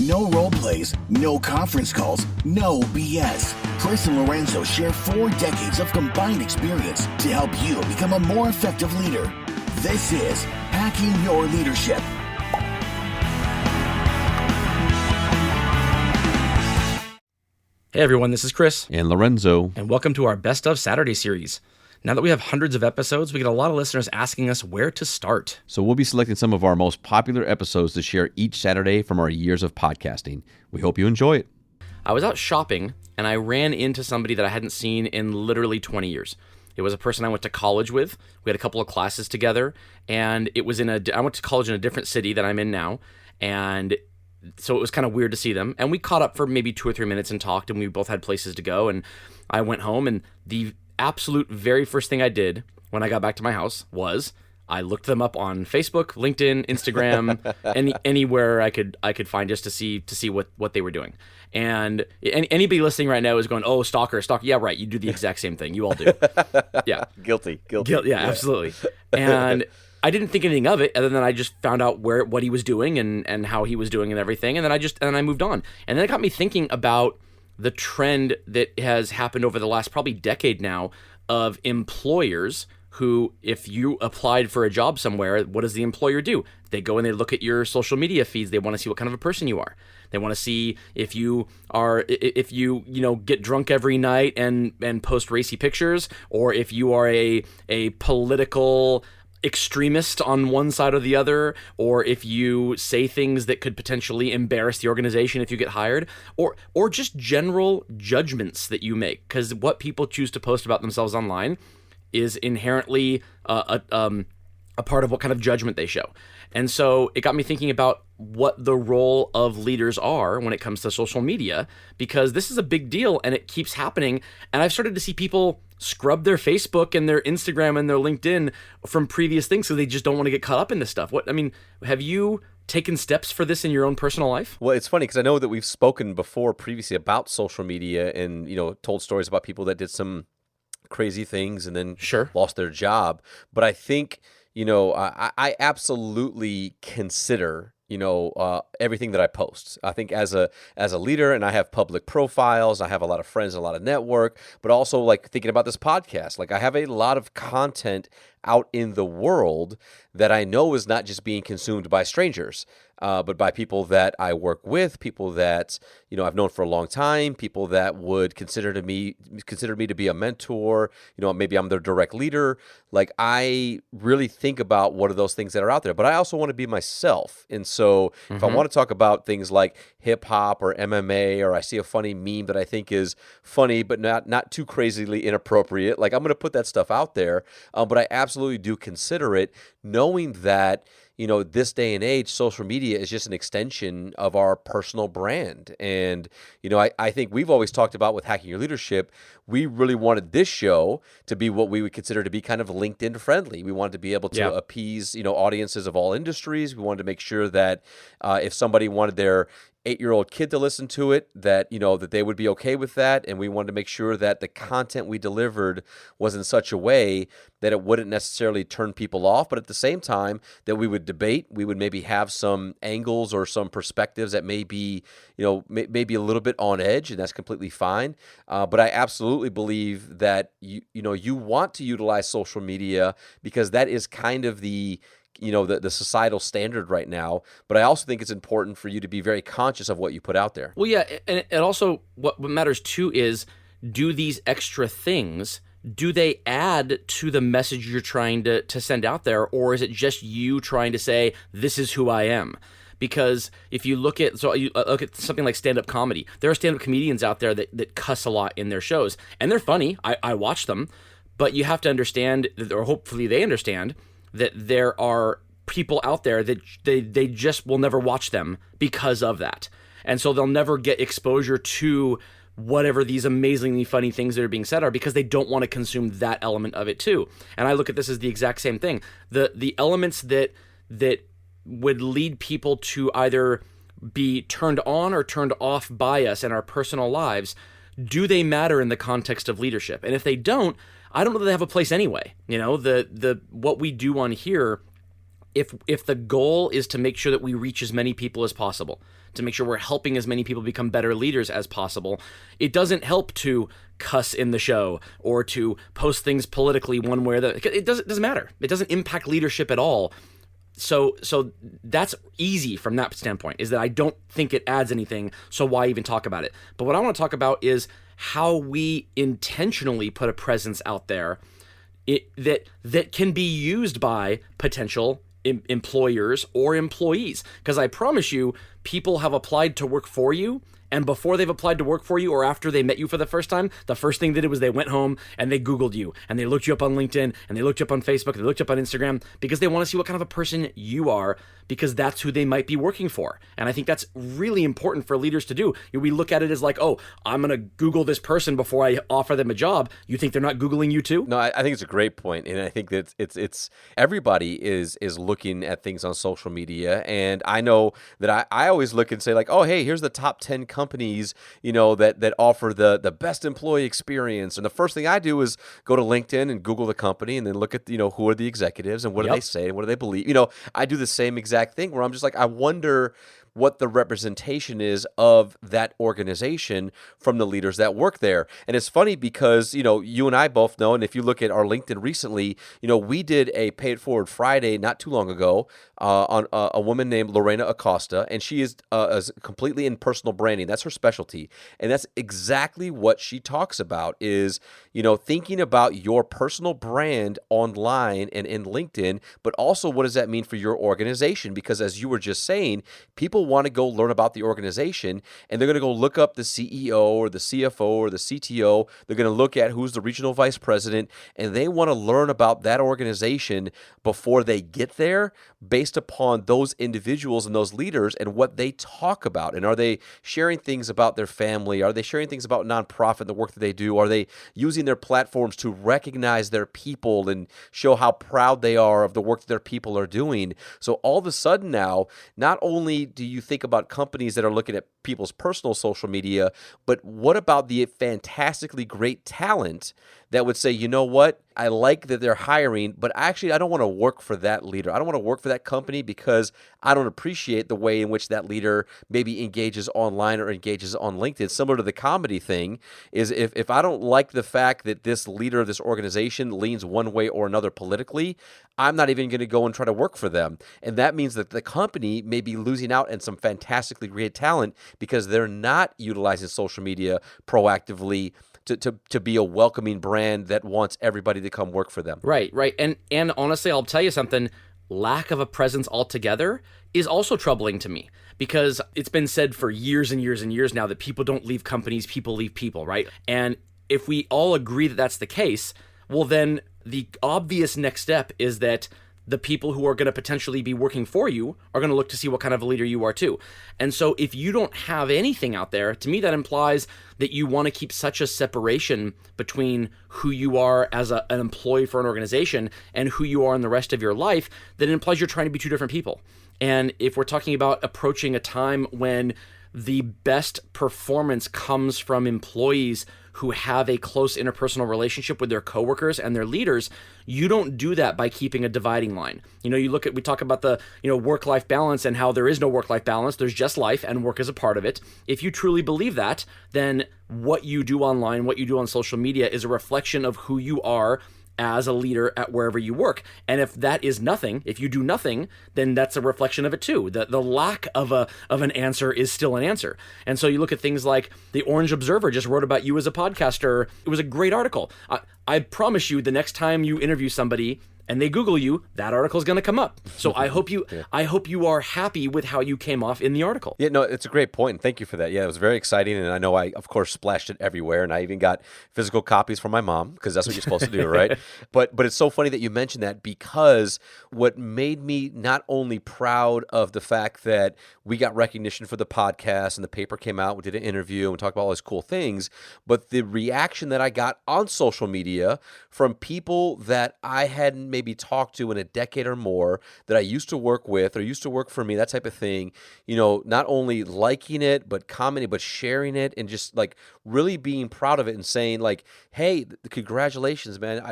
No role plays, no conference calls, no BS. Chris and Lorenzo share 4 decades of combined experience to help you become a more effective leader. This is Hacking Your Leadership. Hey everyone, this is Chris. And Lorenzo. And welcome to our Best of Saturday series. Now that we have hundreds of episodes, we get a lot of listeners asking us where to start. So we'll be selecting some of our most popular episodes to share each Saturday from our years of podcasting. We hope you enjoy it. I was out shopping and I ran into somebody that I hadn't seen in literally 20 years. It was a person I went to college with. We had a couple of classes together, and I went to college in a different city than I'm in now, and so it was kind of weird to see them. And we caught up for maybe 2 or 3 minutes and talked, and we both had places to go, and I went home, and the absolute very first thing I did when I got back to my house was I looked them up on Facebook, LinkedIn, Instagram, anywhere I could find just to see what they were doing. And anybody listening right now is going, "Oh, stalker." Yeah, right. You do the exact same thing. You all do. Yeah. Guilty. Yeah, absolutely. And I didn't think anything of it other than I just found out what he was doing and how he was doing and everything. And then I moved on. And then it got me thinking about the trend that has happened over the last probably decade now of employers who, if you applied for a job somewhere, what does the employer do? They go and they look at your social media feeds. They want to see what kind of a person you are. They want to see if you get drunk every night and post racy pictures, or if you are a political extremist on one side or the other, or if you say things that could potentially embarrass the organization if you get hired, or just general judgments that you make. Because what people choose to post about themselves online is inherently a part of what kind of judgment they show. And so it got me thinking about what the role of leaders are when it comes to social media, because this is a big deal and it keeps happening. And I've started to see people scrub their Facebook and their Instagram and their LinkedIn from previous things so they just don't want to get caught up in this stuff. Have you taken steps for this in your own personal life? Well, it's funny because I know that we've spoken before previously about social media and, told stories about people that did some crazy things and then lost their job. But I think, I absolutely consider, everything that I post. I think as a leader, and I have public profiles, I have a lot of friends, a lot of network, but also like thinking about this podcast, like I have a lot of content out in the world that I know is not just being consumed by strangers, but by people that I work with, people that, I've known for a long time, people that would consider me to be a mentor, maybe I'm their direct leader. Like I really think about what are those things that are out there, but I also want to be myself. And so if I want to talk about things like hip hop or MMA, or I see a funny meme that I think is funny, but not too crazily inappropriate, like I'm going to put that stuff out there. But I absolutely do consider it, knowing that, this day and age, social media is just an extension of our personal brand. And, I think we've always talked about with Hacking Your Leadership, we really wanted this show to be what we would consider to be kind of LinkedIn friendly. We wanted to be able to appease, audiences of all industries. We wanted to make sure that if somebody wanted their 8-year-old kid to listen to it, that that they would be okay with that. And we wanted to make sure that the content we delivered was in such a way that it wouldn't necessarily turn people off, but at the same time that we would debate, we would maybe have some angles or some perspectives that may be, maybe a little bit on edge, and that's completely fine. But I absolutely believe that you want to utilize social media because that is kind of the societal standard right now. But I also think it's important for you to be very conscious of what you put out there. Well, yeah, and also what matters too is, do these extra things, do they add to the message you're trying to send out there, or is it just you trying to say, this is who I am? Because if you look at something like stand-up comedy, there are stand-up comedians out there that cuss a lot in their shows, and they're funny. I watch them, but you have to understand, or hopefully they understand, that there are people out there that they just will never watch them because of that. And so they'll never get exposure to whatever these amazingly funny things that are being said are, because they don't want to consume that element of it too. And I look at this as the exact same thing. The elements that would lead people to either be turned on or turned off by us in our personal lives, do they matter in the context of leadership? And if they don't, I don't know that they have a place anyway. The what we do on here if the goal is to make sure that we reach as many people as possible, to make sure we're helping as many people become better leaders as possible, it doesn't help to cuss in the show or to post things politically one way or the other. It doesn't matter. It doesn't impact leadership at all. So that's easy from that standpoint, is that I don't think it adds anything, so why even talk about it? But what I want to talk about is how we intentionally put a presence out there that can be used by potential employers or employees. Because I promise you, people have applied to work for you, and before they've applied to work for you or after they met you for the first time, the first thing they did was they went home and they Googled you, and they looked you up on LinkedIn, and they looked you up on Facebook, and they looked you up on Instagram, because they want to see what kind of a person you are, because that's who they might be working for. And I think that's really important for leaders to do. We look at it as like, oh, I'm going to Google this person before I offer them a job. You think they're not Googling you too? No, I think it's a great point, and I think that it's everybody is looking at things on social media, and I know that I always look and say like, oh, hey, here's the top 10 companies, that offer the best employee experience, and the first thing I do is go to LinkedIn and Google the company, and then look at who are the executives and what do they say and what do they believe. I do the same exact thing where I'm just like, I wonder what the representation is of that organization from the leaders that work there. And it's funny because, you and I both know, and if you look at our LinkedIn recently, we did a Pay It Forward Friday not too long ago on a woman named Lorena Acosta, and she is completely in personal branding. That's her specialty. And that's exactly what she talks about is, thinking about your personal brand online and in LinkedIn, but also what does that mean for your organization? Because as you were just saying, people want to go learn about the organization, and they're going to go look up the CEO or the CFO or the CTO. They're going to look at who's the regional vice president, and they want to learn about that organization before they get there based upon those individuals and those leaders and what they talk about. And are they sharing things about their family? Are they sharing things about nonprofit, the work that they do? Are they using their platforms to recognize their people and show how proud they are of the work that their people are doing? So all of a sudden now, not only do you think about companies that are looking at people's personal social media, but what about the fantastically great talent that would say, you know what, I like that they're hiring, but actually I don't want to work for that leader. I don't want to work for that company because I don't appreciate the way in which that leader maybe engages online or engages on LinkedIn. Similar to the comedy thing is if I don't like the fact that this leader of this organization leans one way or another politically, I'm not even going to go and try to work for them. And that means that the company may be losing out on some fantastically great talent because they're not utilizing social media proactively to be a welcoming brand that wants everybody to come work for them. Right. And honestly, I'll tell you something, lack of a presence altogether is also troubling to me, because it's been said for years and years and years now that people don't leave companies, people leave people, right? And if we all agree that that's the case, well then the obvious next step is that the people who are going to potentially be working for you are going to look to see what kind of a leader you are too. And so if you don't have anything out there, to me that implies that you want to keep such a separation between who you are as an employee for an organization and who you are in the rest of your life, that it implies you're trying to be two different people. And if we're talking about approaching a time when the best performance comes from employees who have a close interpersonal relationship with their coworkers and their leaders, you don't do that by keeping a dividing line. We talk about the, work-life balance and how there is no work-life balance. There's just life, and work is a part of it. If you truly believe that, then what you do online, what you do on social media is a reflection of who you are as a leader at wherever you work. And if that is nothing, if you do nothing, then that's a reflection of it too. The lack of an answer is still an answer. And so you look at things like the Orange Observer just wrote about you as a podcaster. It was a great article. I promise you, the next time you interview somebody and they Google you, that article is going to come up. So I hope you are happy with how you came off in the article. Yeah, no, it's a great point, and thank you for that. Yeah, it was very exciting, and I know I, of course, splashed it everywhere, and I even got physical copies from my mom, because that's what you're supposed to do, right? But it's so funny that you mentioned that, because what made me not only proud of the fact that we got recognition for the podcast, and the paper came out, we did an interview, and we talked about all these cool things, but the reaction that I got on social media from people that I hadn't maybe maybe talked to in a decade or more that I used to work with or used to work for me, that type of thing, not only liking it, but commenting, but sharing it, and just like really being proud of it and saying like, hey, congratulations, man.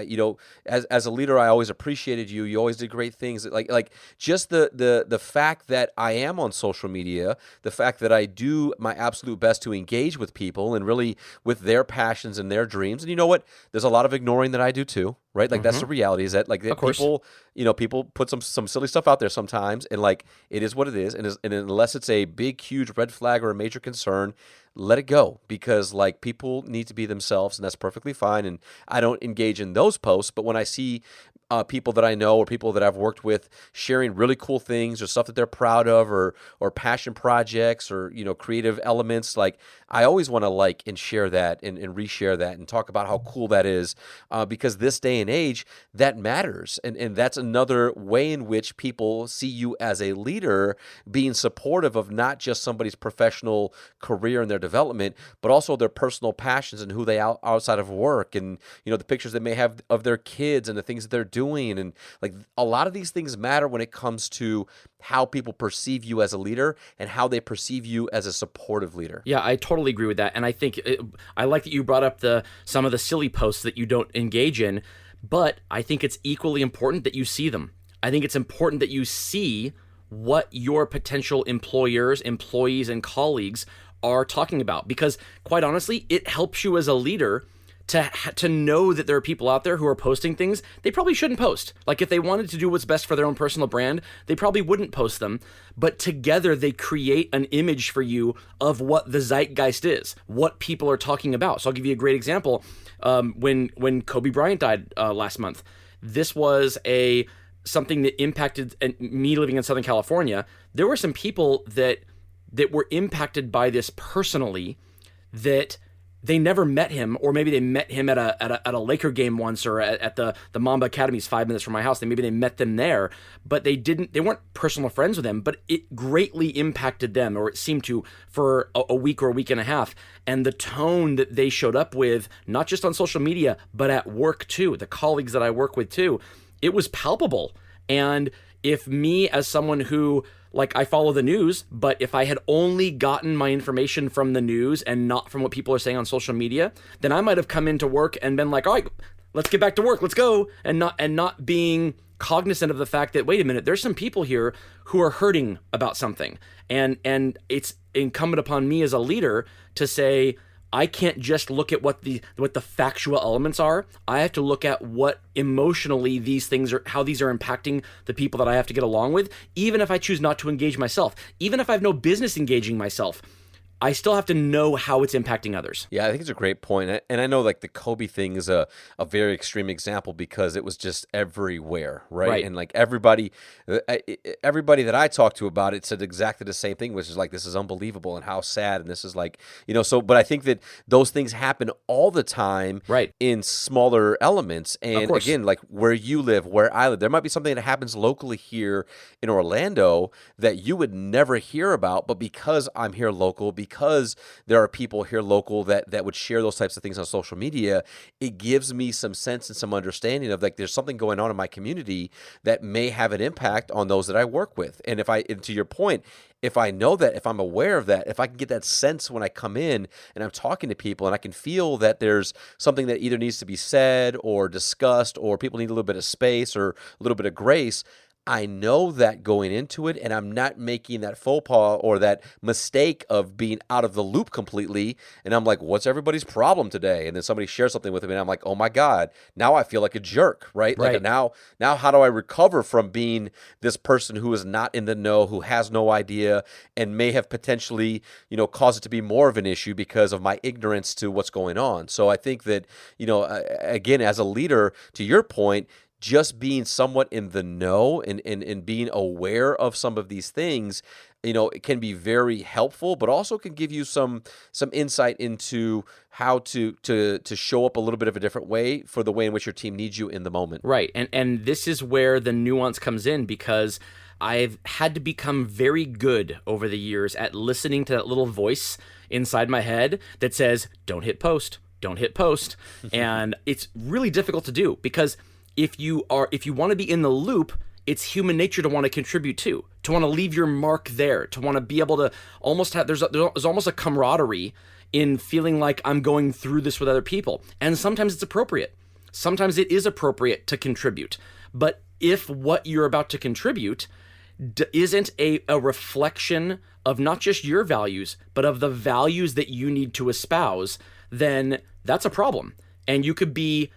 As a leader, I always appreciated you. You always did great things. Like just the fact that I am on social media, the fact that I do my absolute best to engage with people and really with their passions and their dreams. And you know what? There's a lot of ignoring that I do too, right? Like that's the reality, is that like that people put some silly stuff out there sometimes, and like it is what it is. And unless it's a big, huge red flag or a major concern, let it go, because like people need to be themselves, and that's perfectly fine. And I don't engage in those posts, but when I see people that I know or people that I've worked with sharing really cool things or stuff that they're proud of, or passion projects, or creative elements, like I always want to like and share that and reshare that and talk about how cool that is, because this day and age that matters, and that's another way in which people see you as a leader, being supportive of not just somebody's professional career and their development, but also their personal passions and who they are outside of work, and the pictures they may have of their kids and the things that they're doing. And like a lot of these things matter when it comes to how people perceive you as a leader and how they perceive you as a supportive leader. Yeah, I totally agree with that. And I think I like that you brought up some of the silly posts that you don't engage in, but I think it's equally important that you see them. I think it's important that you see what your potential employers, employees, and colleagues are talking about, because quite honestly, it helps you as a leader to know that there are people out there who are posting things they probably shouldn't post. Like if they wanted to do what's best for their own personal brand, they probably wouldn't post them. But together they create an image for you of what the zeitgeist is, what people are talking about. So I'll give you a great example. When Kobe Bryant died last month, this was something that impacted me living in Southern California. There were some people that were impacted by this personally, that they never met him, or maybe they met him at a Laker game once, or at the Mamba Academy's 5 minutes from my house. Maybe they met them there, but they weren't personal friends with him, but it greatly impacted them, or it seemed to, for a week or a week and a half. And the tone that they showed up with, not just on social media, but at work too, the colleagues that I work with too, it was palpable. And if me, as someone who, like, I follow the news, but if I had only gotten my information from the news and not from what people are saying on social media, then I might have come into work and been like, all right, let's get back to work, let's go, and not being cognizant of the fact that, wait a minute, there's some people here who are hurting about something. And it's incumbent upon me as a leader to say, I can't just look at what the factual elements are. I have to look at what emotionally these things are, how these are impacting the people that I have to get along with, even if I choose not to engage myself, even if I have no business engaging myself. I still have to know how it's impacting others. Yeah, I think it's a great point. And I know like the Kobe thing is a very extreme example, because it was just everywhere, right? And like everybody that I talked to about it said exactly the same thing, which is like, this is unbelievable and how sad. And this is like, but I think that those things happen all the time, right, in smaller elements. And again, like where you live, where I live, there might be something that happens locally here in Orlando that you would never hear about, but because I'm here local, because there are people here local that would share those types of things on social media, it gives me some sense and some understanding of like, there's something going on in my community that may have an impact on those that I work with. And to your point, if I know that, if I'm aware of that, if I can get that sense when I come in and I'm talking to people and I can feel that there's something that either needs to be said or discussed, or people need a little bit of space or a little bit of grace, I know that going into it, and I'm not making that faux pas or that mistake of being out of the loop completely. And I'm like, what's everybody's problem today? And then somebody shares something with me, and I'm like, oh my God, now I feel like a jerk, right? Like now how do I recover from being this person who is not in the know, who has no idea, and may have potentially, caused it to be more of an issue because of my ignorance to what's going on. So I think that, again, as a leader, to your point, just being somewhat in the know and being aware of some of these things, it can be very helpful, but also can give you some insight into how to show up a little bit of a different way for the way in which your team needs you in the moment. Right. And this is where the nuance comes in, because I've had to become very good over the years at listening to that little voice inside my head that says, don't hit post, don't hit post. And it's really difficult to do, because if you want to be in the loop, it's human nature to want to contribute too, to want to leave your mark there, to want to be able to almost have, there's almost a camaraderie in feeling like I'm going through this with other people. And sometimes it's appropriate. Sometimes it is appropriate to contribute. But if what you're about to contribute isn't a reflection of not just your values, but of the values that you need to espouse, then that's a problem. And you could be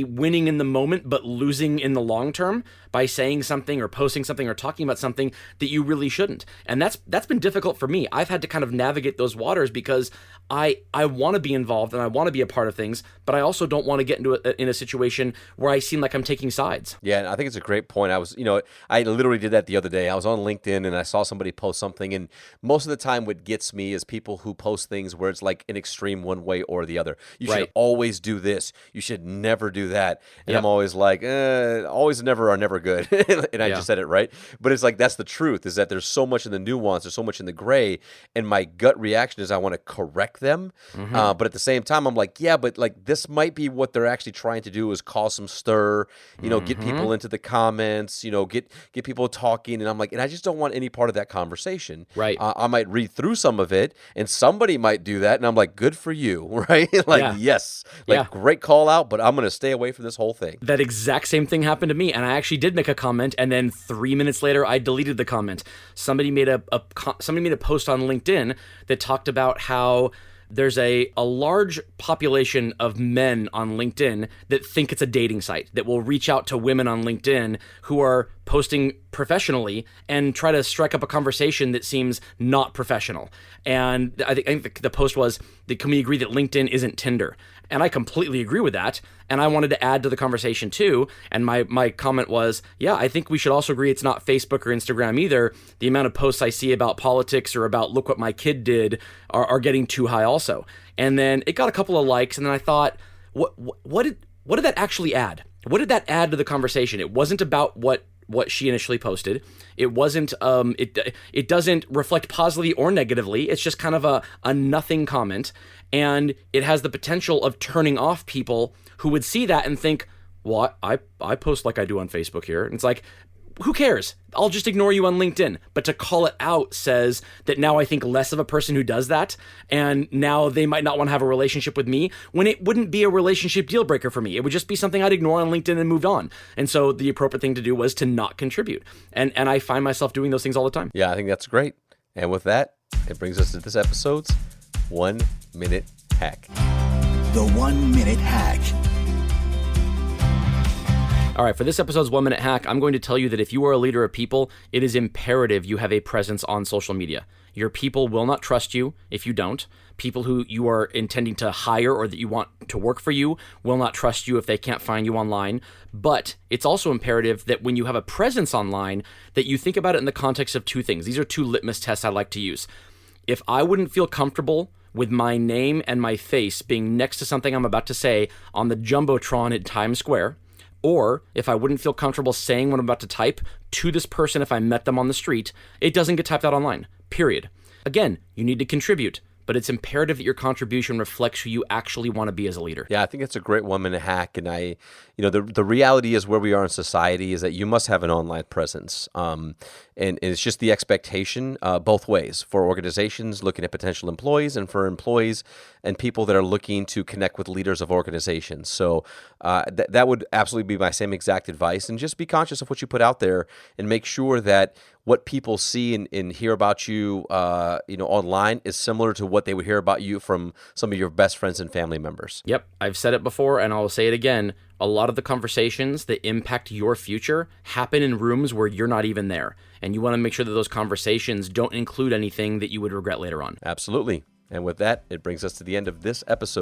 winning in the moment, but losing in the long term by saying something or posting something or talking about something that you really shouldn't. And that's been difficult for me. I've had to kind of navigate those waters because I want to be involved and I want to be a part of things, but I also don't want to get in a situation where I seem like I'm taking sides. Yeah, and I think it's a great point. I literally did that the other day. I was on LinkedIn and I saw somebody post something, and most of the time what gets me is people who post things where it's like an extreme one way or the other. You should always do this. You should never do that. And I'm always like, always never are never good. And I just said it right. But it's like, that's the truth, is that there's so much in the nuance, there's so much in the gray, and my gut reaction is I want to correct them. But at the same time, I'm like, yeah, but like this might be what they're actually trying to do, is cause some stir, get people into the comments, get people talking. And I'm like, and I just don't want any part of that conversation. Right. I might read through some of it and somebody might do that. And I'm like, good for you. Right. Yes, great call out, but I'm going to stay away from this whole thing. That exact same thing happened to me. And I actually did make a comment. And then 3 minutes later, I deleted the comment. Somebody made a post on LinkedIn that talked about how there's a large population of men on LinkedIn that think it's a dating site, that will reach out to women on LinkedIn who are posting professionally and try to strike up a conversation that seems not professional. And I think the post was, can we agree that LinkedIn isn't Tinder? And I completely agree with that. And I wanted to add to the conversation too. And my comment was, yeah, I think we should also agree it's not Facebook or Instagram either. The amount of posts I see about politics or about look what my kid did are getting too high also. And then it got a couple of likes. And then I thought, what did that actually add? What did that add to the conversation? It wasn't about what she initially posted. It wasn't, it doesn't reflect positively or negatively. It's just kind of a nothing comment. And it has the potential of turning off people who would see that and think, well, I post like I do on Facebook here. And it's like, who cares? I'll just ignore you on LinkedIn. But to call it out says that now I think less of a person who does that. And now they might not want to have a relationship with me, when it wouldn't be a relationship deal breaker for me. It would just be something I'd ignore on LinkedIn and moved on. And so the appropriate thing to do was to not contribute. And I find myself doing those things all the time. Yeah, I think that's great. And with that, it brings us to this episode's 1 Minute Hack. The 1 Minute Hack. All right, for this episode's 1 Minute Hack, I'm going to tell you that if you are a leader of people, it is imperative you have a presence on social media. Your people will not trust you if you don't. People who you are intending to hire or that you want to work for you will not trust you if they can't find you online. But it's also imperative that when you have a presence online, that you think about it in the context of two things. These are two litmus tests I like to use. If I wouldn't feel comfortable with my name and my face being next to something I'm about to say on the Jumbotron at Times Square, or if I wouldn't feel comfortable saying what I'm about to type to this person if I met them on the street, it doesn't get typed out online, period. Again, you need to contribute, but it's imperative that your contribution reflects who you actually want to be as a leader. Yeah, I think it's a great 1 minute hack. And the reality is where we are in society is that you must have an online presence. And it's just the expectation both ways, for organizations looking at potential employees and for employees and people that are looking to connect with leaders of organizations. So that would absolutely be my same exact advice. And just be conscious of what you put out there and make sure that what people see and hear about you, online is similar to what they would hear about you from some of your best friends and family members. Yep, I've said it before and I'll say it again. A lot of the conversations that impact your future happen in rooms where you're not even there. And you want to make sure that those conversations don't include anything that you would regret later on. Absolutely. And with that, it brings us to the end of this episode.